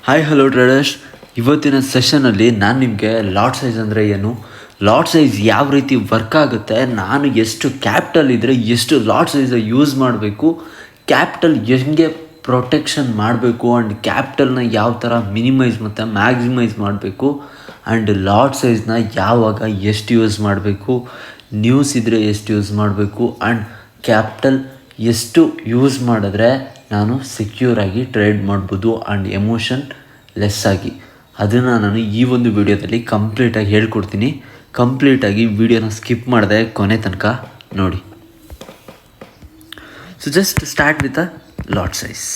Hi hello traders. ಇವತ್ತಿನ ಸೆಷನಲ್ಲಿ ನಾನು ನಿಮಗೆ ಲಾಟ್ ಸೈಜ್ ಅಂದರೆ ಏನು, ಲಾಟ್ ಸೈಜ್ ಯಾವ ರೀತಿ ವರ್ಕ್ ಆಗುತ್ತೆ, ನಾನು ಎಷ್ಟು ಕ್ಯಾಪಿಟಲ್ ಇದ್ದರೆ ಎಷ್ಟು ಲಾಟ್ ಸೈಜ್ ಯೂಸ್ ಮಾಡಬೇಕು, ಕ್ಯಾಪಿಟಲ್ ಹೆಂಗೆ ಪ್ರೊಟೆಕ್ಷನ್ ಮಾಡಬೇಕು ಆ್ಯಂಡ್ ಕ್ಯಾಪಿಟಲ್ನ ಯಾವ ಥರ ಮಿನಿಮೈಸ್ ಮತ್ತು ಮ್ಯಾಕ್ಸಿಮೈಸ್ ಮಾಡಬೇಕು ಆ್ಯಂಡ್ ಲಾಟ್ ಸೈಜ್ನ ಯಾವಾಗ ಎಷ್ಟು ಯೂಸ್ ಮಾಡಬೇಕು, ನ್ಯೂಸ್ ಇದ್ದರೆ ಎಷ್ಟು ಯೂಸ್ ಮಾಡಬೇಕು ಆ್ಯಂಡ್ ಕ್ಯಾಪಿಟಲ್ ಎಷ್ಟು ಯೂಸ್ ಮಾಡಿದ್ರೆ ನಾನು ಸೆಕ್ಯೂರಾಗಿ ಟ್ರೇಡ್ ಮಾಡ್ಬೋದು ಆ್ಯಂಡ್ ಎಮೋಷನ್ ಲೆಸ್ ಆಗಿ, ಅದನ್ನು ನಾನು ಈ ಒಂದು ವಿಡಿಯೋದಲ್ಲಿ ಕಂಪ್ಲೀಟಾಗಿ ಹೇಳ್ಕೊಡ್ತೀನಿ. ಕಂಪ್ಲೀಟಾಗಿ ವಿಡಿಯೋನ ಸ್ಕಿಪ್ ಮಾಡಿದೆ ಕೊನೆ ತನಕ ನೋಡಿ. So just start with a lot size.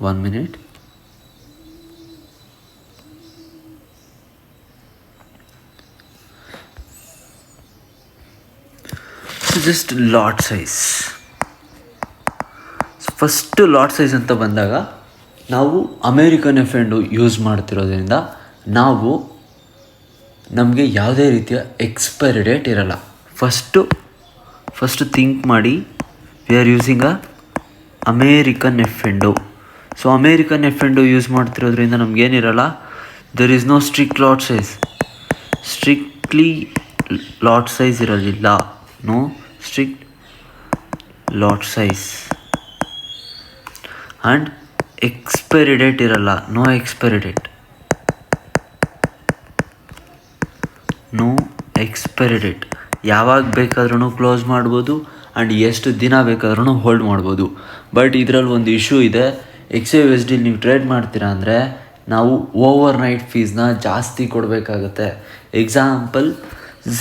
1 minute. So just lot size. First lot size ಅಂತ ಬಂದಾಗ ನಾವು ಅಮೇರಿಕನ್ ಎಫ್&ಓ ಯೂಸ್ ಮಾಡ್ತಿರೋದ್ರಿಂದ ನಮಗೆ ಯಾವುದೇ ರೀತಿಯ ಎಕ್ಸ್ಪೈರಿ ಡೇಟ್ ಇರಲ್ಲ. ಫಸ್ಟು ಥಿಂಕ್ ಮಾಡಿ, ವಿ ಆರ್ ಯೂಸಿಂಗ್ ಅಮೇರಿಕನ್ ಎಫ್&ಓ. ಸೊ ಅಮೇರಿಕನ್ ಎಫ್&ಓ ಯೂಸ್ ಮಾಡ್ತಿರೋದ್ರಿಂದ ನಮಗೇನಿರಲ್ಲ, there is no strict lot size. Strictly lot size ಇರಲಿಲ್ಲ, no strict lot size. And expiry date ಇರಲ್ಲ, ನೋ ಎಕ್ಸ್ಪೈರಿ ಡೇಟ್. ಯಾವಾಗ ಬೇಕಾದ್ರೂ ಕ್ಲೋಸ್ ಮಾಡ್ಬೋದು ಆ್ಯಂಡ್ ಎಷ್ಟು ದಿನ ಬೇಕಾದ್ರೂ ಹೋಲ್ಡ್ ಮಾಡ್ಬೋದು. ಬಟ್ ಇದರಲ್ಲಿ ಒಂದು ಇಶ್ಯೂ ಇದೆ. XAUSD ನೀವು ಟ್ರೇಡ್ ಮಾಡ್ತೀರಾ ಅಂದರೆ ನಾವು ಓವರ್ ನೈಟ್ ಫೀಸ್ನ ಜಾಸ್ತಿ ಕೊಡಬೇಕಾಗತ್ತೆ. ಎಕ್ಸಾಂಪಲ್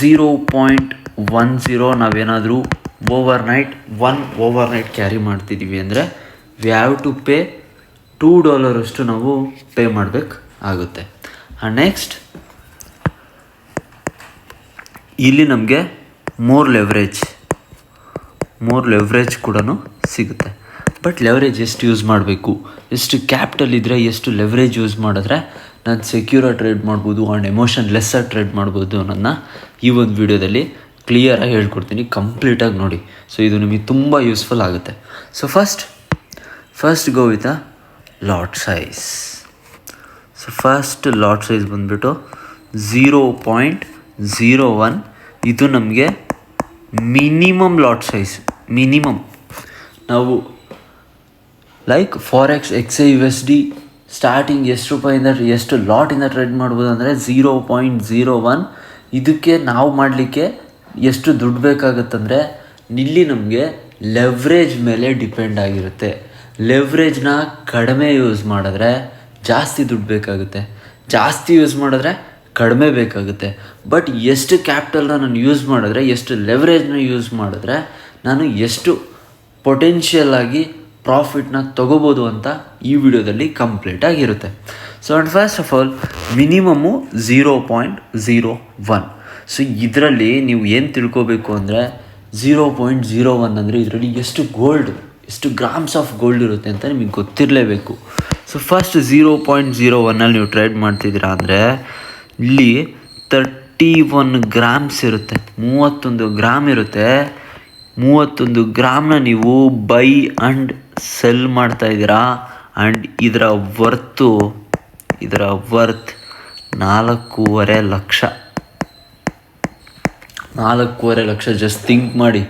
0.10 ನಾವೇನಾದರೂ ಓವರ್ ನೈಟ್ ಕ್ಯಾರಿ ಮಾಡ್ತಿದ್ದೀವಿ ಅಂದರೆ ವಿ ಹ್ಯಾವ್ ಟು ಪೇ $2 ಅಷ್ಟು ನಾವು ಪೇ ಮಾಡಬೇಕಾಗುತ್ತೆ. ಆ್ಯಂಡ್ ನೆಕ್ಸ್ಟ್ ಇಲ್ಲಿ ನಮಗೆ ಮೋರ್ ಲೆವ್ರೇಜ್ ಕೂಡ ಸಿಗುತ್ತೆ. ಬಟ್ ಲೆವ್ರೇಜ್ ಎಷ್ಟು ಯೂಸ್ ಮಾಡಬೇಕು, ಎಷ್ಟು ಕ್ಯಾಪಿಟಲ್ ಇದ್ದರೆ ಎಷ್ಟು ಲೆವ್ರೇಜ್ ಯೂಸ್ ಮಾಡಿದ್ರೆ ನಾನು ಸೆಕ್ಯೂರಾಗಿ ಟ್ರೇಡ್ ಮಾಡ್ಬೋದು ಆ್ಯಂಡ್ ಎಮೋಷನ್ ಲೆಸ್ಸಾಗಿ ಟ್ರೇಡ್ ಮಾಡ್ಬೋದು ಅನ್ನೋದನ್ನ ಈ ಒಂದು ವಿಡಿಯೋದಲ್ಲಿ ಕ್ಲಿಯರಾಗಿ ಹೇಳ್ಕೊಡ್ತೀನಿ. ಕಂಪ್ಲೀಟಾಗಿ ನೋಡಿ. ಸೊ ಇದು ನಿಮಗೆ ತುಂಬ ಯೂಸ್ಫುಲ್ ಆಗುತ್ತೆ. So first go with a lot size. So first lot size ಬಂದುಬಿಟ್ಟು 0.01. ಇದು ನಮಗೆ ಮಿನಿಮಮ್ ಲಾಟ್ ಸೈಜ್. ನಾವು ಲೈಕ್ ಫಾರೆಕ್ಸ್ XAUSD ಸ್ಟಾರ್ಟಿಂಗ್ ಎಷ್ಟು ರೂಪಾಯಿಂದ ಎಷ್ಟು ಲಾಟಿಂದ ಟ್ರೇಡ್ ಮಾಡ್ಬೋದು ಅಂದರೆ 0.01. ಇದಕ್ಕೆ ನಾವು ಮಾಡಲಿಕ್ಕೆ ಎಷ್ಟು ದುಡ್ಡು ಬೇಕಾಗುತ್ತಂದರೆ ಇಲ್ಲಿ ನಮಗೆ ಲೆವ್ರೇಜ್ ಮೇಲೆ ಡಿಪೆಂಡ್ ಆಗಿರುತ್ತೆ. ಲೆವ್ರೇಜ್ನ ಕಡಿಮೆ ಯೂಸ್ ಮಾಡಿದ್ರೆ ಜಾಸ್ತಿ ದುಡ್ಡು ಬೇಕಾಗುತ್ತೆ, ಜಾಸ್ತಿ ಯೂಸ್ ಮಾಡಿದ್ರೆ ಕಡಿಮೆ ಬೇಕಾಗುತ್ತೆ. ಬಟ್ ಎಷ್ಟು ಕ್ಯಾಪಿಟಲ್ನ ನಾನು ಯೂಸ್ ಮಾಡಿದ್ರೆ, ಎಷ್ಟು ಲೆವ್ರೇಜ್ನ ಯೂಸ್ ಮಾಡಿದ್ರೆ ನಾನು ಎಷ್ಟು ಪೊಟೆನ್ಷಿಯಲ್ ಆಗಿ ಪ್ರಾಫಿಟ್ನ ತೊಗೋಬೋದು ಅಂತ ಈ ವಿಡಿಯೋದಲ್ಲಿ ಕಂಪ್ಲೀಟಾಗಿರುತ್ತೆ. So and first of all minimum 0.01. So ಇದರಲ್ಲಿ ನೀವು ಏನು ತಿಳ್ಕೊಬೇಕು ಅಂದರೆ 0.01 ಅಂದರೆ ಇದರಲ್ಲಿ ಎಷ್ಟು ಗ್ರಾಮ್ಸ್ ಆಫ್ ಗೋಲ್ಡ್ ಇರುತ್ತೆ ಅಂತ ನಿಮಗೆ ಗೊತ್ತಿರಲೇಬೇಕು. ಸೊ ಫಸ್ಟ್ 0.01 ನೀವು ಟ್ರೇಡ್ ಮಾಡ್ತಿದ್ದೀರಾ ಅಂದರೆ ಇಲ್ಲಿ 31 ಗ್ರಾಮ್ಸ್ ಇರುತ್ತೆ, 31 ಗ್ರಾಮ್ ಇರುತ್ತೆ. 31 ಗ್ರಾಮ್ನ ನೀವು ಬೈ ಆ್ಯಂಡ್ ಸೆಲ್ ಮಾಡ್ತಾಯಿದ್ದೀರಾ. ಆ್ಯಂಡ್ ಇದರ ವರ್ತ್ 4.5 ಲಕ್ಷ. ಜಸ್ಟ್ ಥಿಂಕ್ ಮಾಡಿ,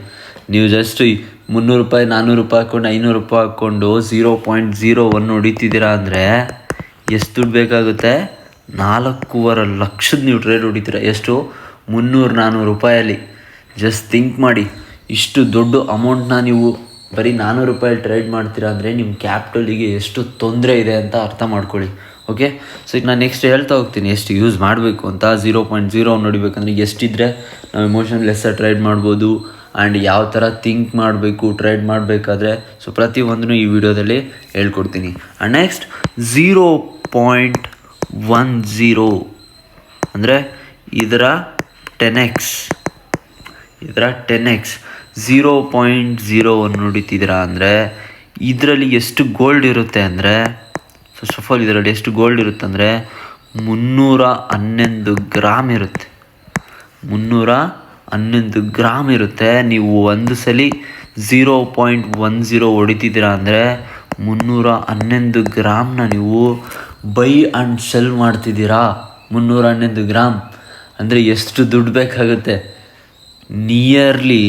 ನೀವು ಜಸ್ಟ್ 300 ರೂಪಾಯಿ 400 ರೂಪಾಯಿ ಹಾಕ್ಕೊಂಡು 500 ರೂಪಾಯಿ ಹಾಕ್ಕೊಂಡು 0.01 ಹೊಡಿತಿದ್ದೀರಾ ಅಂದರೆ ಎಷ್ಟು ದುಡ್ಡು ಬೇಕಾಗುತ್ತೆ? 4.5 ಲಕ್ಷದ ನೀವು ಟ್ರೇಡ್ ಹೊಡಿತೀರ. ಎಷ್ಟು? 300-400 ರೂಪಾಯಲ್ಲಿ. ಜಸ್ಟ್ ಥಿಂಕ್ ಮಾಡಿ, ಇಷ್ಟು ದೊಡ್ಡ ಅಮೌಂಟ್ನ ನೀವು ಬರೀ 400 ರೂಪಾಯಿ ಟ್ರೇಡ್ ಮಾಡ್ತೀರಾ ಅಂದರೆ ನಿಮ್ಮ ಕ್ಯಾಪಿಟಲಿಗೆ ಎಷ್ಟು ತೊಂದರೆ ಇದೆ ಅಂತ ಅರ್ಥ ಮಾಡ್ಕೊಳ್ಳಿ. ಓಕೆ, ಸೊ ಈಗ ನಾನು ನೆಕ್ಸ್ಟ್ ಹೇಳ್ತಾ ಹೋಗ್ತೀನಿ ಎಷ್ಟು ಯೂಸ್ ಮಾಡಬೇಕು ಅಂತ. 0.01 ನೋಡಿಬೇಕಂದ್ರೆ ಎಷ್ಟಿದ್ರೆ ನಾವು ಎಮೋಷನ್ ಲೆಸ್ಸಾಗಿ ಟ್ರೇಡ್ ಮಾಡ್ಬೋದು ಆ್ಯಂಡ್ ಯಾವ ಥರ ಥಿಂಕ್ ಮಾಡಬೇಕು ಟ್ರೇಡ್ ಮಾಡಬೇಕಾದ್ರೆ. ಸೊ ಪ್ರತಿಯೊಂದನ್ನು ಈ ವಿಡಿಯೋದಲ್ಲಿ ಹೇಳ್ಕೊಡ್ತೀನಿ. ಆ್ಯಂಡ್ ನೆಕ್ಸ್ಟ್ 0.10 ಅಂದರೆ ಇದರ 10x. 0.01 ನೋಡಿತಿದ್ದೀರಾ ಅಂದರೆ ಇದರಲ್ಲಿ ಎಷ್ಟು ಗೋಲ್ಡ್ ಇರುತ್ತೆ ಅಂದರೆ, ಫಸ್ಟ್ ಆಫ್ ಆಲ್ ಇದರಲ್ಲಿ ಎಷ್ಟು ಗೋಲ್ಡ್ ಇರುತ್ತೆ ಅಂದರೆ 311 ಗ್ರಾಮ್ ಇರುತ್ತೆ. 311 ಗ್ರಾಮ್ ಇರುತ್ತೆ. ನೀವು ಒಂದು ಸಲ 0.10 ಹೊಡಿತಿದ್ದೀರಾ ಅಂದರೆ 311 ಗ್ರಾಮ್ನ ನೀವು ಬೈ ಆ್ಯಂಡ್ ಸೆಲ್ ಮಾಡ್ತಿದ್ದೀರಾ. 311 ಗ್ರಾಮ್ ಅಂದರೆ ಎಷ್ಟು ದುಡ್ಡು ಬೇಕಾಗುತ್ತೆ? ನಿಯರ್ಲಿ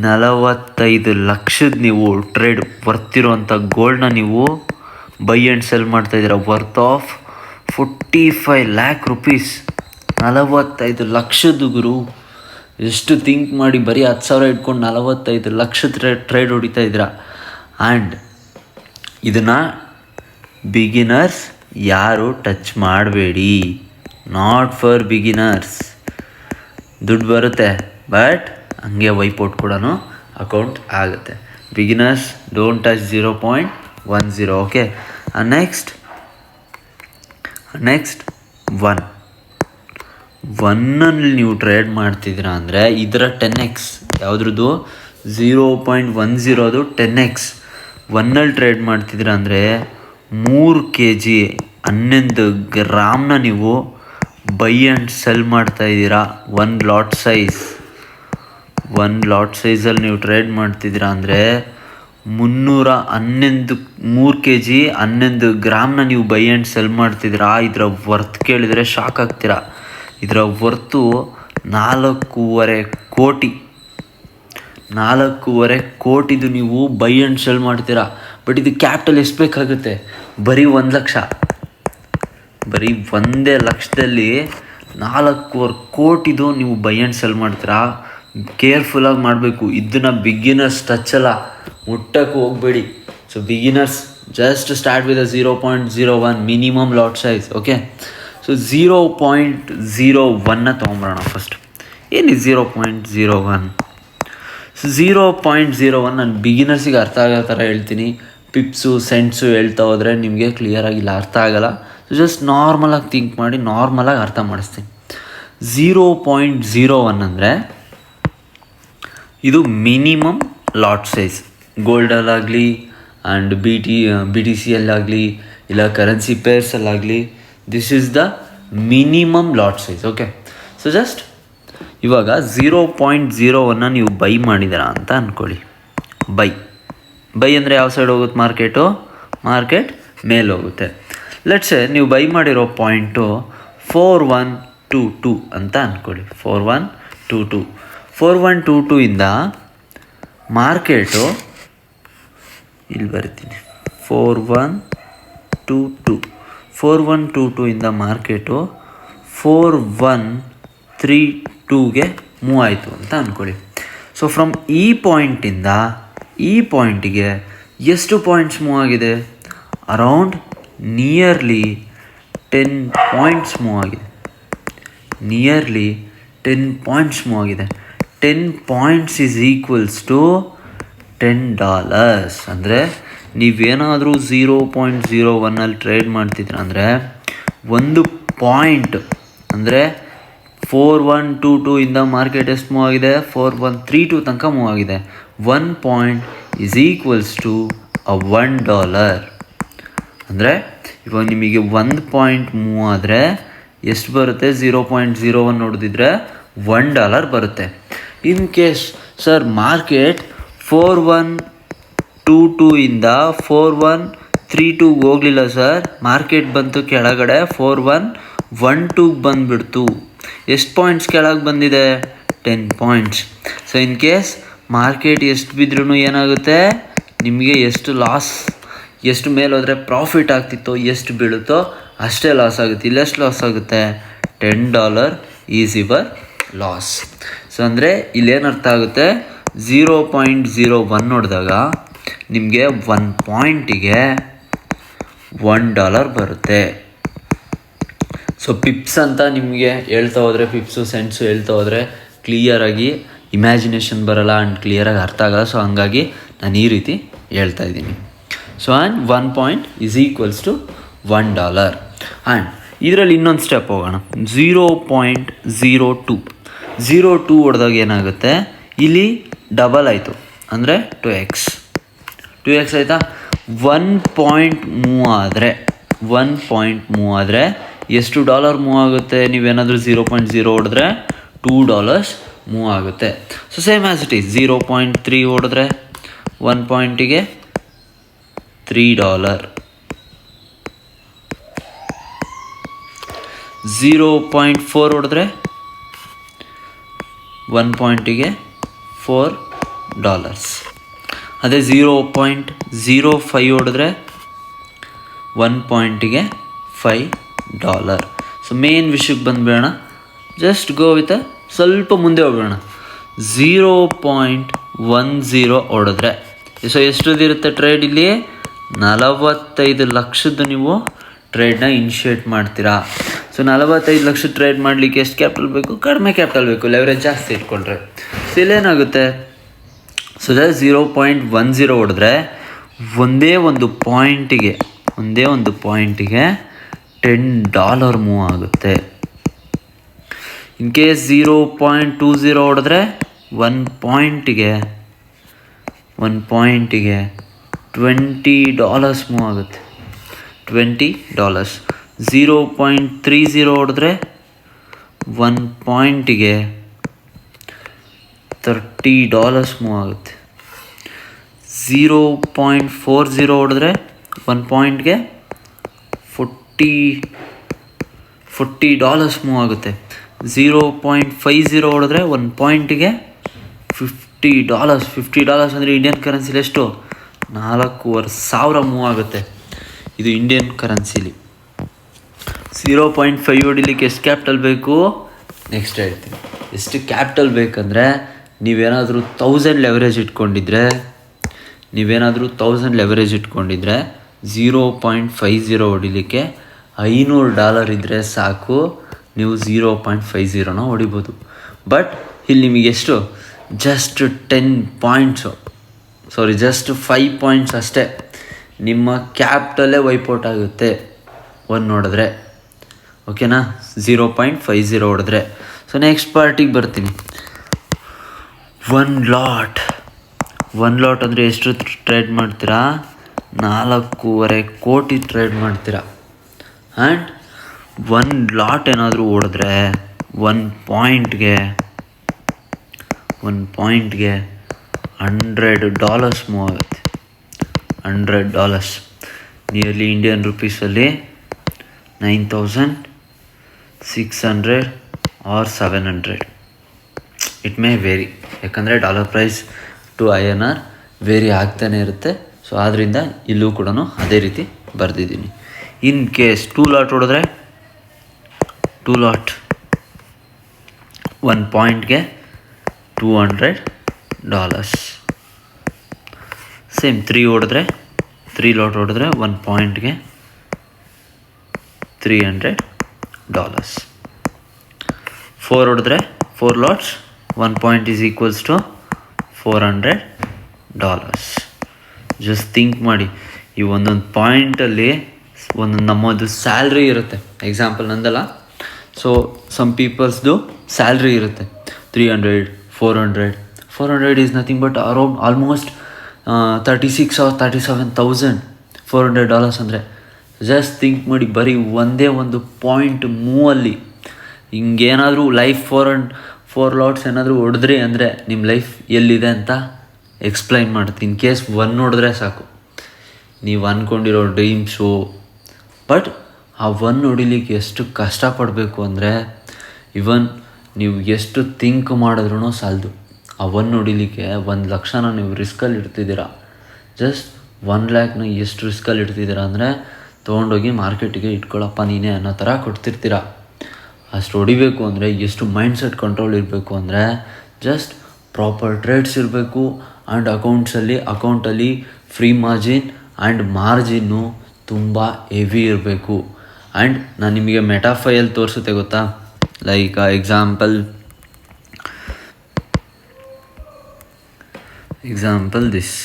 45 ಲಕ್ಷದ ನೀವು ಟ್ರೇಡ್ ಬರ್ತಿರೋಂಥ ಗೋಲ್ಡ್ನ ನೀವು ಬೈ ಆ್ಯಂಡ್ ಸೆಲ್ ಮಾಡ್ತಾಯಿದ್ದೀರಾ. Worth of 45 lakh rupees. 45 ಲಕ್ಷದ ಗುರು. ಎಷ್ಟು ಥಿಂಕ್ ಮಾಡಿ, ಬರೀ 10,000 ಇಟ್ಕೊಂಡು 45 ಲಕ್ಷ ಟ್ರೇಡ್ ಹೊಡಿತಾ ಇದ್ದೀರಾ. ಆ್ಯಂಡ್ ಇದನ್ನು ಬಿಗಿನರ್ಸ್ ಯಾರು ಟಚ್ ಮಾಡಬೇಡಿ. Not for beginners. ದುಡ್ಡು ಬರುತ್ತೆ, ಬಟ್ ಹಂಗೆ ವೈಪೌಟ್ ಕೂಡ ಅಕೌಂಟ್ ಆಗುತ್ತೆ. Beginners don't touch 0.10. Okay. Next 1ನಲ್ಲಿ ನೀವು ಟ್ರೇಡ್ ಮಾಡ್ತಿದ್ದೀರಾ ಅಂದರೆ ಇದರ 10x. ಯಾವುದ್ರದ್ದು? 0.10 10x. 1ನಲ್ಲಿ ಟ್ರೇಡ್ ಮಾಡ್ತಿದ್ದೀರಾ ಅಂದರೆ 3 kg 11 ಗ್ರಾಮ್ನ ನೀವು ಬೈ ಆ್ಯಂಡ್ ಸೆಲ್ ಮಾಡ್ತಾಯಿದ್ದೀರಾ. 1 ಲಾಟ್ ಸೈಜಲ್ಲಿ ನೀವು ಟ್ರೇಡ್ ಮಾಡ್ತಿದ್ದೀರಾ ಅಂದರೆ 3 kg 11 ಗ್ರಾಮ್ನ ನೀವು ಬೈ ಆ್ಯಂಡ್ ಸೆಲ್ ಮಾಡ್ತಿದ್ದೀರಾ. ಇದರ ವರ್ತ್ ಕೇಳಿದರೆ ಶಾಕ್ ಆಗ್ತೀರಾ. ಇದರ ವರ್ತು 4.5 ಕೋಟಿ. 4.5 ಕೋಟಿದು ನೀವು ಬೈ ಆ್ಯಂಡ್ ಸೆಲ್ ಮಾಡ್ತೀರಾ. ಬಟ್ ಇದು ಕ್ಯಾಪಿಟಲ್ ಎಷ್ಟು ಬೇಕಾಗುತ್ತೆ? ಬರೀ 1 ಲಕ್ಷ. ಬರೀ 1 ಲಕ್ಷದಲ್ಲಿ 4.5 ಕೋಟಿದು ನೀವು ಬೈ ಆ್ಯಂಡ್ ಸೆಲ್ ಮಾಡ್ತೀರಾ. ಕೇರ್ಫುಲ್ಲಾಗಿ ಮಾಡಬೇಕು. ಇದನ್ನು ಬಿಗಿನರ್ಸ್ ಟಚ್ಚಲ್ಲ, ಮುಟ್ಟಕ್ಕೆ ಹೋಗಬೇಡಿ. So beginners just start with 0.01 minimum lot size. Okay. So 0.01ನ ತೊಗೊಂಬರೋಣ ಫಸ್ಟ್. ಏನಿದೆ 0.01? ಸೊ 0.01 ನಾನು ಬಿಗಿನರ್ಸಿಗೆ ಅರ್ಥ ಆಗೋ ಥರ ಹೇಳ್ತೀನಿ. ಪಿಪ್ಸು ಸೆಂಟ್ಸು ಹೇಳ್ತಾ ಹೋದರೆ ನಿಮಗೆ ಕ್ಲಿಯರಾಗಿಲ್ಲ, ಅರ್ಥ ಆಗೋಲ್ಲ. ಸೊ ಜಸ್ಟ್ ನಾರ್ಮಲಾಗಿ ಥಿಂಕ್ ಮಾಡಿ, ನಾರ್ಮಲಾಗಿ ಅರ್ಥ ಮಾಡಿಸ್ತೀನಿ. 0.01 ಅಂದರೆ ಇದು ಮಿನಿಮಮ್ ಲಾಟ್ ಸೈಜ್. ಗೋಲ್ಡಲ್ಲಾಗಲಿ ಆ್ಯಂಡ್ ಬಿ ಟಿ ಸಿಯಲ್ಲಾಗಲಿ ಇಲ್ಲ ಕರೆನ್ಸಿ ಪೇರ್ಸಲ್ಲಾಗಲಿ, this is the minimum lot size. Okay. So just ಇವಾಗ 0.01ನ ನೀವು ಬೈ ಮಾಡಿದ್ದೀರಾ ಅಂತ ಅಂದ್ಕೊಳ್ಳಿ. ಬೈ ಅಂದರೆ ಯಾವ ಸೈಡ್ ಹೋಗುತ್ತೆ? ಮಾರ್ಕೆಟ್ ಮೇಲೆ ಹೋಗುತ್ತೆ. ಲೆಟ್ಸೆ ನೀವು ಬೈ ಮಾಡಿರೋ ಪಾಯಿಂಟು 4122 ಅಂತ ಅಂದ್ಕೊಳ್ಳಿ. 4122 ಇಂದ ಮಾರ್ಕೆಟು ಇಲ್ಲಿ ಬರ್ತೀನಿ. 4122 ಇಂದ ಮಾರ್ಕೆಟು 4132ಗೆ ಮೂವ್ ಆಯಿತು ಅಂತ ಅಂದ್ಕೊಳ್ಳಿ. ಸೊ ಫ್ರಮ್ ಈ ಪಾಯಿಂಟಿಂದ ಈ ಪಾಯಿಂಟಿಗೆ ಎಷ್ಟು ಪಾಯಿಂಟ್ಸ್ ಮೂವ್ ಆಗಿದೆ? ಅರೌಂಡ್ ನಿಯರ್ಲಿ 10 ಪಾಯಿಂಟ್ಸ್ ಮೂವ್ ಆಗಿದೆ. 10 ಪಾಯಿಂಟ್ಸ್ ಈಸ್ ಈಕ್ವಲ್ಸ್ ಟು $10. ಅಂದರೆ ನೀವೇನಾದರೂ 0.01ಅಲ್ಲಿ ಟ್ರೇಡ್ ಮಾಡ್ತಿದ್ರ ಅಂದರೆ 1 ಪಾಯಿಂಟ್ ಅಂದರೆ 4122 ಇಂದ ಮಾರ್ಕೆಟ್ ಎಷ್ಟು ಮೂವ್ ಆಗಿದೆ? 4132 ತನಕ ಮೂವ್ ಆಗಿದೆ. 1 ಪಾಯಿಂಟ್ ಈಸ್ ಈಕ್ವಲ್ಸ್ ಟು $1. ಅಂದರೆ ಇವಾಗ ನಿಮಗೆ 1 ಪಾಯಿಂಟ್ ಮೂವ್ ಆದರೆ ಎಷ್ಟು ಬರುತ್ತೆ? 0.01 ನೋಡಿದ್ರೆ $1 ಬರುತ್ತೆ. ಇನ್ ಕೇಸ್ ಸರ್ ಮಾರ್ಕೆಟ್ 4122 ಇಂದ 4132 ಹೋಗಲಿಲ್ಲ ಸರ್, ಮಾರ್ಕೆಟ್ ಬಂತು ಕೆಳಗಡೆ 4112 ಬಂದುಬಿಡ್ತು. ಎಷ್ಟು ಪಾಯಿಂಟ್ಸ್ ಕೆಳಗೆ ಬಂದಿದೆ? 10 points. So in case market ಎಷ್ಟು ಬಿದ್ರೂ ಏನಾಗುತ್ತೆ? ನಿಮಗೆ ಎಷ್ಟು ಲಾಸ್, ಎಷ್ಟು ಮೇಲೆ ಹೋದರೆ ಪ್ರಾಫಿಟ್ ಆಗ್ತಿತ್ತೋ, ಎಷ್ಟು ಬೀಳುತ್ತೋ ಅಷ್ಟೇ ಲಾಸ್ ಆಗುತ್ತೆ. ಇಲ್ಲೆಷ್ಟು ಲಾಸ್ ಆಗುತ್ತೆ? $10 ಈಸ್ ಯುವರ್ ಲಾಸ್. ಸೊ ಅಂದರೆ ಇಲ್ಲೇನು ಅರ್ಥ ಆಗುತ್ತೆ? 0.01 ನೋಡಿದಾಗ ನಿಮಗೆ 1 ಪಾಯಿಂಟಿಗೆ $1 ಬರುತ್ತೆ. ಸೊ ಪಿಪ್ಸ್ ಅಂತ ನಿಮಗೆ ಹೇಳ್ತಾ ಹೋದರೆ, ಪಿಪ್ಸು ಸೆಂಟ್ಸು ಹೇಳ್ತಾ ಹೋದರೆ ಕ್ಲಿಯರಾಗಿ ಇಮ್ಯಾಜಿನೇಷನ್ ಬರೋಲ್ಲ ಆ್ಯಂಡ್ ಕ್ಲಿಯರಾಗಿ ಅರ್ಥ ಆಗಲ್ಲ. ಸೊ ಹಂಗಾಗಿ ನಾನು ಈ ರೀತಿ ಹೇಳ್ತಾ ಇದ್ದೀನಿ. So and 1 point is equals to $1. And ಇದರಲ್ಲಿ ಇನ್ನೊಂದು ಸ್ಟೆಪ್ ಹೋಗೋಣ. 0.02 ಹೊಡೆದಾಗ ಏನಾಗುತ್ತೆ? ಇಲ್ಲಿ ಡಬಲ್ ಆಯಿತು ಅಂದರೆ 2x ಆಯಿತಾ? 1 ಪಾಯಿಂಟ್ ಮೂವ್ ಆದರೆ ಎಷ್ಟು ಡಾಲರ್ ಮೂವ್ ಆಗುತ್ತೆ? ನೀವೇನಾದರೂ 0.0 ಹೊಡೆದ್ರೆ $2 ಮೂವ್ ಆಗುತ್ತೆ. So same as it is 0.3 ಹೊಡೆದ್ರೆ 1 ಪಾಯಿಂಟಿಗೆ $3. 0.4 ಹೊಡೆದ್ರೆ 1 ಪಾಯಿಂಟಿಗೆ $4. ಅದೇ 0.05 ಹೊಡೆದ್ರೆ 1 ಪಾಯಿಂಟಿಗೆ $5. ಸೊ ಮೇನ್ ವಿಷಯಕ್ಕೆ ಬಂದುಬಿಡೋಣ. ಜಸ್ಟ್ ಗೋ ವಿತ್ ಸ್ವಲ್ಪ ಮುಂದೆ ಹೋಗೋಣ. 0.10 ಹೊಡೆದ್ರೆ ಸೊ ಎಷ್ಟೊಂದಿರುತ್ತೆ ಟ್ರೇಡ್ ಇಲ್ಲಿ? 45 ಲಕ್ಷದ್ದು ನೀವು ಟ್ರೇಡ್ನ ಇನಿಷಿಯೇಟ್ ಮಾಡ್ತೀರಾ. ಸೊ 45 ಲಕ್ಷ ಟ್ರೇಡ್ ಮಾಡಲಿಕ್ಕೆ ಎಷ್ಟು ಕ್ಯಾಪಿಟಲ್ ಬೇಕು? ಕಡಿಮೆ ಕ್ಯಾಪಿಟಲ್ ಬೇಕು, ಲೆವರೇಜ್ ಜಾಸ್ತಿ ಇಟ್ಕೊಂಡ್ರೆ. ಸೊ ಇಲ್ಲೇನಾಗುತ್ತೆ? ಸೊ 0.10 ಹೊಡೆದ್ರೆ ಒಂದೇ ಒಂದು ಪಾಯಿಂಟಿಗೆ $10 ಮೂವ್ ಆಗುತ್ತೆ. ಇನ್ ಕೇಸ್ 0.20 ಹೊಡೆದ್ರೆ 1 ಪಾಯಿಂಟಿಗೆ $20 ಮೂವ್ ಆಗುತ್ತೆ. $20. 0.30 ಹೊಡೆದ್ರೆ 1 ಪಾಯಿಂಟಿಗೆ $30 ಮೂವ್ ಆಗುತ್ತೆ. 0.40 ಹೊಡೆದ್ರೆ 1 ಪಾಯಿಂಟ್ಗೆ $40 ಮೂವ್ ಆಗುತ್ತೆ. 0.50 ಹೊಡೆದ್ರೆ 1 ಪಾಯಿಂಟಿಗೆ $50 ಅಂದರೆ ಇಂಡಿಯನ್ ಕರೆನ್ಸಿಲಿ ಎಷ್ಟು? 4,500 ಮೂವ್ ಆಗುತ್ತೆ. ಇದು ಇಂಡಿಯನ್ ಕರೆನ್ಸಿಲಿ. 0.5 ಹೊಡಿಲಿಕ್ಕೆ ಎಷ್ಟು ಕ್ಯಾಪಿಟಲ್ ಬೇಕು? ನೆಕ್ಸ್ಟ್ ಹೇಳ್ತೀನಿ. ಎಷ್ಟು ಕ್ಯಾಪಿಟಲ್ ಬೇಕಂದರೆ ನೀವೇನಾದರೂ 1000 ಲೆವರೇಜ್ ಇಟ್ಕೊಂಡಿದ್ರೆ 0.50 ಹೊಡಿಲಿಕ್ಕೆ $500 ಇದ್ದರೆ ಸಾಕು, ನೀವು 0.50ನ ಹೊಡಿಬೋದು. ಬಟ್ ಇಲ್ಲಿ ನಿಮಗೆ ಎಷ್ಟು? ಜಸ್ಟ್ 5 ಪಾಯಿಂಟ್ಸ್ ಅಷ್ಟೇ. ನಿಮ್ಮ ಕ್ಯಾಪಿಟಲ್ಲೇ ವೈಪೌಟ್ ಆಗುತ್ತೆ 1 ಹೊಡೆದ್ರೆ. ಓಕೆನಾ? 0.50 ಹೊಡೆದ್ರೆ. ಸೊ ನೆಕ್ಸ್ಟ್ ಪಾರ್ಟಿಗೆ ಬರ್ತೀನಿ. 1 ಲಾಟ್ ಅಂದರೆ ಎಷ್ಟು ಟ್ರೇಡ್ ಮಾಡ್ತೀರಾ? 4.5 ಕೋಟಿ ಟ್ರೇಡ್ ಮಾಡ್ತೀರಾ. ಆ್ಯಂಡ್ 1 ಲಾಟ್ ಏನಾದರೂ ಹೊಡೆದ್ರೆ 1 ಪಾಯಿಂಟ್ಗೆ $100 ಮೂವ್ ಆಗುತ್ತೆ. $100 ನಿಯರ್ಲಿ ಇಂಡಿಯನ್ ರುಪೀಸಲ್ಲಿ 9,600 ಆರ್ 700. ಇಟ್ ಮೇ ವೇರಿ, ಯಾಕಂದರೆ dollar price to INR vary ಆಗ್ತಾನೆ ಇರುತ್ತೆ. ಸೊ ಆದ್ದರಿಂದ ಇಲ್ಲೂ ಕೂಡ ಅದೇ ರೀತಿ ಬರೆದಿದ್ದೀನಿ. ಇನ್ ಕೇಸ್ 2 ಲಾಟ್ ಹೊಡೆದ್ರೆ 1 ಪಾಯಿಂಟ್ಗೆ $200. ಸೇಮ್ 3 ಲಾಟ್ ಹೊಡೆದ್ರೆ 1 ಪಾಯಿಂಟ್ಗೆ $300. 4 ಹೊಡೆದ್ರೆ 4 lots 1 point is equals to $400. Just think ಮಾಡಿ, ಈ ಒಂದೊಂದು ಪಾಯಿಂಟಲ್ಲಿ ಒಂದೊಂದು ನಮ್ಮದು ಸ್ಯಾಲ್ರಿ ಇರುತ್ತೆ. ಎಕ್ಸಾಂಪಲ್ ನಂದಲ್ಲ. ಸೊ ಸಮ್ ಪೀಪಲ್ಸ್ದು ಸ್ಯಾಲ್ರಿ ಇರುತ್ತೆ 300, 400 is nothing but around almost 36 or 37,000 $400 ಅಂದರೆ. ಜಸ್ಟ್ ಥಿಂಕ್ ಮಾಡಿ, ಬರೀ ಒಂದೇ ಒಂದು ಪಾಯಿಂಟ್ ಮೂವಲ್ಲಿ ಹಿಂಗೇನಾದರೂ ಲೈಫ್ 4 ಲಾಟ್ಸ್ ಏನಾದರೂ ಹೊಡೆದ್ರಿ ಅಂದರೆ ನಿಮ್ಮ ಲೈಫ್ ಎಲ್ಲಿದೆ ಅಂತ ಎಕ್ಸ್ಪ್ಲೈನ್ ಮಾಡ್ತೀನಿ. ಇನ್ ಕೇಸ್ 1 ಹೊಡೆದ್ರೆ ಸಾಕು, ನೀವು ಅಂದ್ಕೊಂಡಿರೋ ಡ್ರೀಮ್ಸು. ಬಟ್ ಆ 1 ಹೊಡಿಲಿಕ್ಕೆ ಎಷ್ಟು ಕಷ್ಟಪಡಬೇಕು ಅಂದರೆ ಇವನ್ ನೀವು ಎಷ್ಟು ಥಿಂಕ್ ಮಾಡಿದ್ರೂ ಸಾಲದು. ಆ 1 ಹೊಡಿಲಿಕ್ಕೆ 1 ಲಕ್ಷನ ನೀವು ರಿಸ್ಕಲ್ಲಿ ಇಡ್ತಿದ್ದೀರಾ. ಜಸ್ಟ್ 1 ಲ್ಯಾಕ್ನ ಎಷ್ಟು ರಿಸ್ಕಲ್ಲಿ ಇಡ್ತಿದ್ದೀರಾ ಅಂದರೆ ತೊಗೊಂಡೋಗಿ ಮಾರ್ಕೆಟಿಗೆ ಇಟ್ಕೊಳ್ಳಪ್ಪ ನೀನೇ ಅನ್ನೋ ಥರ ಕೊಡ್ತಿರ್ತೀರ. ಅಷ್ಟು ಹೊಡಿಬೇಕು ಅಂದರೆ ಎಷ್ಟು ಮೈಂಡ್ಸೆಟ್ ಕಂಟ್ರೋಲ್ ಇರಬೇಕು ಅಂದರೆ ಜಸ್ಟ್ ಪ್ರಾಪರ್ ಟ್ರೇಡ್ಸ್ ಇರಬೇಕು. ಆ್ಯಂಡ್ ಅಕೌಂಟಲ್ಲಿ ಫ್ರೀ ಮಾರ್ಜಿನ್ ಆ್ಯಂಡ್ ಮಾರ್ಜಿನ್ನು ತುಂಬ ಹೆವಿ ಇರಬೇಕು. ಆ್ಯಂಡ್ ನಾನು ನಿಮಗೆ ಮೆಟಾಫೈಯಲ್ಲಿ ತೋರಿಸುತ್ತೆ ಗೊತ್ತಾ? Like example this.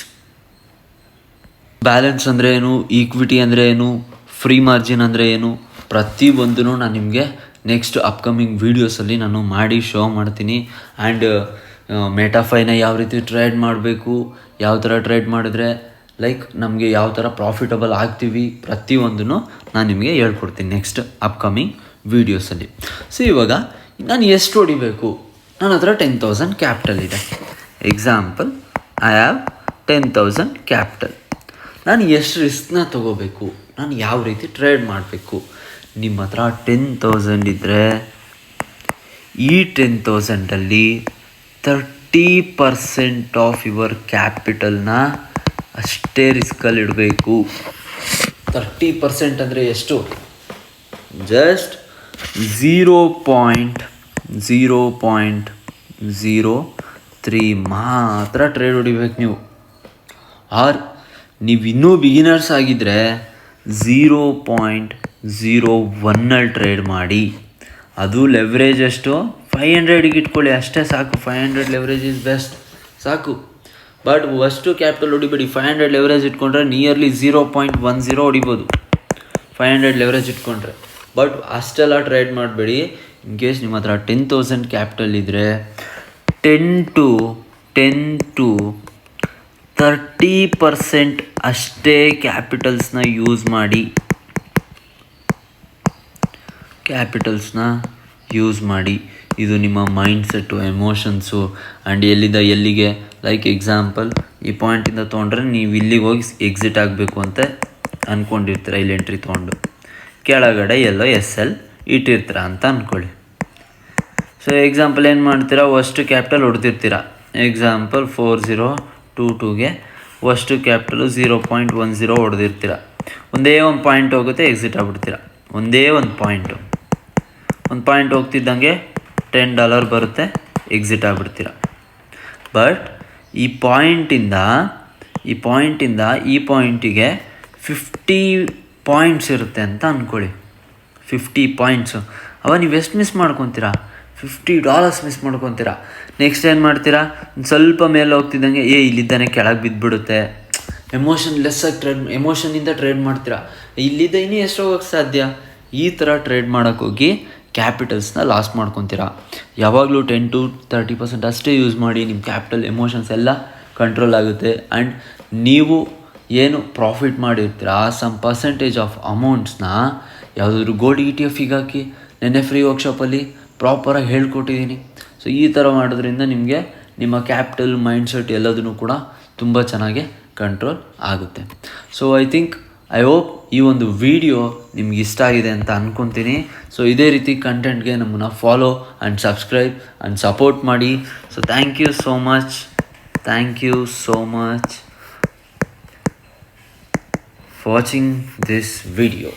ಬ್ಯಾಲೆನ್ಸ್ ಅಂದರೆ ಏನು, ಈಕ್ವಿಟಿ ಅಂದರೆ ಏನು, ಫ್ರೀ ಮಾರ್ಜಿನ್ ಅಂದರೆ ಏನು, ಪ್ರತಿಯೊಂದೂ ನಾನು ನಿಮಗೆ ನೆಕ್ಸ್ಟ್ ಅಪ್ಕಮಿಂಗ್ ವೀಡಿಯೋಸಲ್ಲಿ ನಾನು ಮಾಡಿ ಶೋ ಮಾಡ್ತೀನಿ. ಆ್ಯಂಡ್ ಮೆಟಾಫೈನ ಯಾವ ರೀತಿ ಟ್ರೇಡ್ ಮಾಡಬೇಕು, ಯಾವ ಥರ ಟ್ರೇಡ್ ಮಾಡಿದ್ರೆ ಲೈಕ್ ನಮಗೆ ಯಾವ ಥರ ಪ್ರಾಫಿಟಬಲ್ ಆಗ್ತೀವಿ, ಪ್ರತಿಯೊಂದನ್ನು ನಾನು ನಿಮಗೆ ಹೇಳ್ಕೊಡ್ತೀನಿ ನೆಕ್ಸ್ಟ್ ಅಪ್ಕಮಿಂಗ್ ವೀಡಿಯೋಸಲ್ಲಿ. ಸೊ ಇವಾಗ ನಾನು ಎಷ್ಟು ಹೊಡಿಬೇಕು? ನನ್ನ ಹತ್ರ 10,000 ಕ್ಯಾಪಿಟಲ್ ಇದೆ. Example, I have 10,000 capital. ನಾನು ಎಷ್ಟು ರಿಸ್ಕ್ನ ತೊಗೋಬೇಕು, ನಾನು ಯಾವ ರೀತಿ ಟ್ರೇಡ್ ಮಾಡಬೇಕು. ನಿಮ್ಮ ಹತ್ರ 10,000 ಇದ್ದರೆ ಈ 10,000ಅಲ್ಲಿ 30% ಆಫ್ ಯುವರ್ ಕ್ಯಾಪಿಟಲ್ನ ಅಷ್ಟೇ ರಿಸ್ಕಲ್ಲಿ ಇಡಬೇಕು. 30% ಅಂದರೆ ಎಷ್ಟು? ಜಸ್ಟ್ 0.03 ಮಾತ್ರ ಟ್ರೇಡ್ ಹೊಡಿಬೇಕು ನೀವು. ಆರ್ ನೀವು ಇನ್ನೂ ಬಿಗಿನರ್ಸ್ ಆಗಿದ್ದರೆ 0.01 ಟ್ರೇಡ್ ಮಾಡಿ. ಅದು ಲೆವ್ರೇಜ್ ಎಷ್ಟು? 500ಗೆ ಇಟ್ಕೊಳ್ಳಿ, ಅಷ್ಟೇ ಸಾಕು. 500 ಲೆವ್ರೇಜ್ ಇಸ್ ಬೆಸ್ಟ್, ಸಾಕು. ಬಟ್ ಅಷ್ಟು ಕ್ಯಾಪಿಟಲ್ ಹೊಡಿಬೇಡಿ. 500 ಲೆವರೇಜ್ ಇಟ್ಕೊಂಡ್ರೆ ನಿಯರ್ಲಿ 0.10 ಹೊಡಿಬೋದು 500 ಲೆವರೇಜ್ ಇಟ್ಕೊಂಡ್ರೆ. ಬಟ್ ಅಷ್ಟೆಲ್ಲ ಟ್ರೇಡ್ ಮಾಡಬೇಡಿ. ಇನ್ ಕೇಸ್ ನಿಮ್ಮ ಹತ್ರ 10,000 ಕ್ಯಾಪಿಟಲ್ ಇದ್ದರೆ 10 to 30% ಅಷ್ಟೇ ಕ್ಯಾಪಿಟಲ್ಸ್ನ ಯೂಸ್ ಮಾಡಿ. ಇದು ನಿಮ್ಮ ಮೈಂಡ್ಸೆಟ್ಟು, ಎಮೋಷನ್ಸು ಆ್ಯಂಡ್ ಎಲ್ಲಿಂದ ಎಲ್ಲಿಗೆ. ಲೈಕ್ ಎಕ್ಸಾಂಪಲ್, ಈ ಪಾಯಿಂಟಿಂದ ತೊಗೊಂಡ್ರೆ ನೀವು ಇಲ್ಲಿಗೆ ಹೋಗಿ ಎಕ್ಸಿಟ್ ಆಗಬೇಕು ಅಂತ ಅಂದ್ಕೊಂಡಿರ್ತೀರ. ಇಲ್ಲಿ ಎಂಟ್ರಿ ತೊಗೊಂಡು ಕೆಳಗಡೆ ಎಲ್ಲೋ SL ಇಟ್ಟಿರ್ತೀರ ಅಂತ ಅಂದ್ಕೊಳ್ಳಿ. ಸೊ ಎಕ್ಸಾಂಪಲ್ ಏನು ಮಾಡ್ತೀರಾ, ಅಷ್ಟು ಕ್ಯಾಪಿಟಲ್ ಹೊಡ್ತಿರ್ತೀರ. ಎಕ್ಸಾಂಪಲ್ 4022ಗೆ ಅಷ್ಟು ಕ್ಯಾಪಿಟಲು 0.10 ಹೊಡೆದಿರ್ತೀರ. ಒಂದೇ ಒಂದು ಪಾಯಿಂಟ್ ಹೋಗುತ್ತೆ, ಎಕ್ಸಿಟ್ ಆಗ್ಬಿಡ್ತೀರ. ಒಂದೇ ಒಂದು ಪಾಯಿಂಟ್ ಹೋಗ್ತಿದ್ದಂಗೆ $10 ಬರುತ್ತೆ, ಎಕ್ಸಿಟ್ ಆಗಿಬಿಡ್ತೀರ. ಬಟ್ ಈ ಪಾಯಿಂಟಿಂದ ಈ ಪಾಯಿಂಟಿಗೆ 50 ಪಾಯಿಂಟ್ಸ್ ಇರುತ್ತೆ ಅಂತ ಅಂದ್ಕೊಳ್ಳಿ. 50 ಪಾಯಿಂಟ್ಸು. ಅವಾಗ ನೀವು ಎಷ್ಟು ಮಿಸ್ ಮಾಡ್ಕೊತೀರಾ? $50 ಮಿಸ್ ಮಾಡ್ಕೊತೀರಾ. ನೆಕ್ಸ್ಟ್ ಏನು ಮಾಡ್ತೀರಾ, ಸ್ವಲ್ಪ ಮೇಲೆ ಹೋಗ್ತಿದ್ದಂಗೆ ಇಲ್ಲಿದ್ದಾನೆ ಕೆಳಗೆ ಬಿದ್ದುಬಿಡುತ್ತೆ. ಎಮೋಷನಿಂದ ಟ್ರೇಡ್ ಮಾಡ್ತೀರಾ. ಇಲ್ಲಿದ್ದ ಇನ್ನೂ ಎಷ್ಟು ಹೋಗೋಕ್ಕೆ ಸಾಧ್ಯ? ಈ ಥರ ಟ್ರೇಡ್ ಮಾಡೋಕ್ಕೋಗಿ ಕ್ಯಾಪಿಟಲ್ಸ್ನ ಲಾಸ್ ಮಾಡ್ಕೊತೀರಾ. ಯಾವಾಗಲೂ 10 to 30% ಅಷ್ಟೇ ಯೂಸ್ ಮಾಡಿ. ನಿಮ್ಮ ಕ್ಯಾಪಿಟಲ್, ಎಮೋಷನ್ಸ್ ಎಲ್ಲ ಕಂಟ್ರೋಲ್ ಆಗುತ್ತೆ. ಆ್ಯಂಡ್ ನೀವು ಏನು ಪ್ರಾಫಿಟ್ ಮಾಡಿರ್ತೀರ ಆ ಸಮ್ ಪರ್ಸೆಂಟೇಜ್ ಆಫ್ ಅಮೌಂಟ್ಸ್ನ ಯಾವುದಾದ್ರು ಗೋಲ್ಡ್ ETF ಹಾಕಿ. ನೆನ್ನೆ ಫ್ರೀ ವರ್ಕ್ಶಾಪಲ್ಲಿ ಪ್ರಾಪರಾಗಿ ಹೇಳ್ಕೊಟ್ಟಿದ್ದೀನಿ. ಸೊ ಈ ಥರ ಮಾಡೋದ್ರಿಂದ ನಿಮಗೆ ನಿಮ್ಮ ಕ್ಯಾಪಿಟಲ್, ಮೈಂಡ್ಸೆಟ್ ಎಲ್ಲದನ್ನು ಕೂಡ ತುಂಬ ಚೆನ್ನಾಗಿ ಕಂಟ್ರೋಲ್ ಆಗುತ್ತೆ. ಸೊ ಐ ಹೋಪ್ ಈ ಒಂದು ವಿಡಿಯೋ ನಿಮ್ಗೆ ಇಷ್ಟ ಆಗಿದೆ ಅಂತ ಅಂದ್ಕೊತೀನಿ. ಸೊ ಇದೇ ರೀತಿ ಕಂಟೆಂಟ್ಗೆ ನಮ್ಮನ್ನು follow and subscribe and support ಮಾಡಿ. So thank you so much for watching this video.